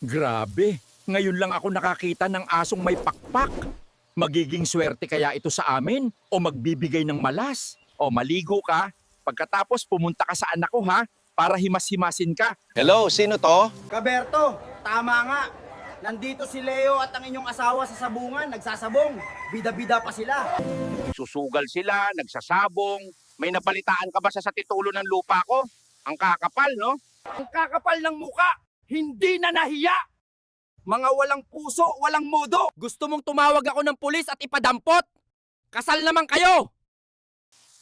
Grabe, ngayon lang ako nakakita ng asong may pakpak. Magiging swerte kaya ito sa amin o magbibigay ng malas? O maligo ka, pagkatapos pumunta ka sa anak ko ha, para himas-himasin ka. Hello, sino to? Kaberto, tama nga. Nandito si Leo at ang inyong asawa sa sabungan, nagsasabong. Bida-bida pa sila. Susugal sila, nagsasabong. May napalitaan ka ba sa titulo ng lupa ko? Ang kakapal, no? Ang kakapal ng muka, hindi na nahiya! Mga walang puso, walang modo! Gusto mong tumawag ako ng pulis at ipadampot? Kasal naman kayo!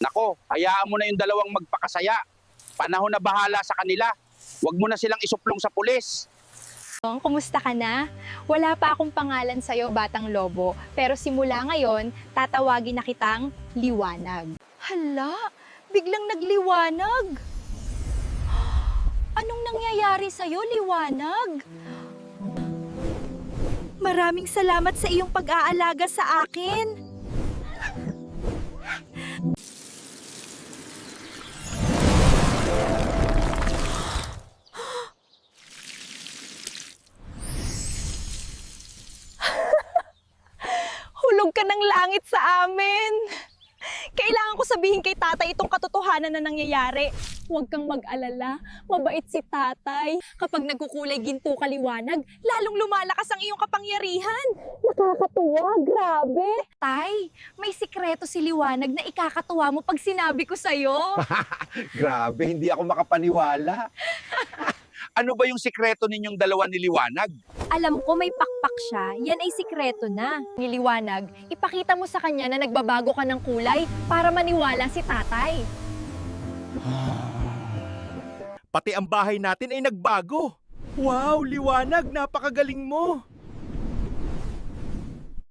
Nako, hayaan mo na yung dalawang magpakasaya. Panahon na bahala sa kanila. Huwag mo na silang isuplong sa pulis. Kumusta ka na? Wala pa akong pangalan sa'yo, Batang Lobo. Pero simula ngayon, tatawagin na kitang Liwanag. Hala, biglang nagliwanag. Anong nangyayari sa'yo, Liwanag? Maraming salamat sa iyong pag-aalaga sa akin. Hulog ka ng langit sa amin. Kailangan ko sabihin kay tatay itong katotohanan na nangyayari. Huwag kang mag-alala, mabait si tatay. Kapag nagkukulay ginto ka, Liwanag, lalong lumalakas ang iyong kapangyarihan. Nakakatuwa, grabe. Tay, may sikreto si Liwanag na ikakatuwa mo pag sinabi ko sa'yo. Grabe, hindi ako makapaniwala. Ano ba yung sikreto ninyong dalawa ni Liwanag? Alam ko may pakpak siya, yan ay sikreto na. Niliwanag, ipakita mo sa kanya na nagbabago ka ng kulay para maniwala si tatay. Pati ang bahay natin ay nagbago. Wow, Liwanag, napakagaling mo.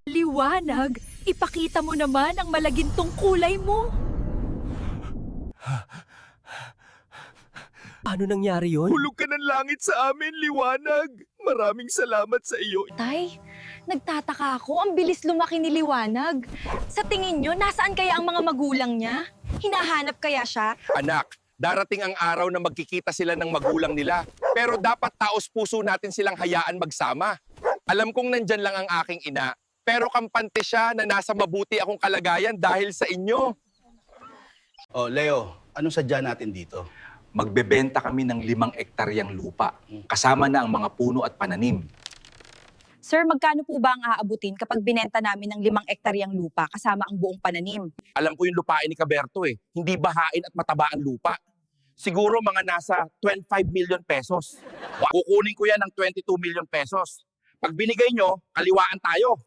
Liwanag, ipakita mo naman ang malagintong kulay mo. Paano nangyari yon? Hulog ka ng langit sa amin, Liwanag. Maraming salamat sa iyo. Tay, nagtataka ako, ang bilis lumaki ni Liwanag. Sa tingin nyo, nasaan kaya ang mga magulang niya? Hinahanap kaya siya? Anak, darating ang araw na magkikita sila ng magulang nila. Pero dapat taos puso natin silang hayaan magsama. Alam kong nandyan lang ang aking ina, pero kampante siya na nasa mabuti akong kalagayan dahil sa inyo. Oh, Leo, anong sadya natin dito? Magbebenta kami ng 5 ektaryang lupa, kasama na ang mga puno at pananim. Sir, magkano po ba ang aabutin kapag binenta namin ng 5 ektaryang lupa kasama ang buong pananim? Alam ko yung lupain ni Caberto eh. Hindi bahain at mataba ang lupa. Siguro mga nasa 25 million pesos. Kukunin ko yan ng 22 million pesos. Pag binigay nyo, kaliwaan tayo.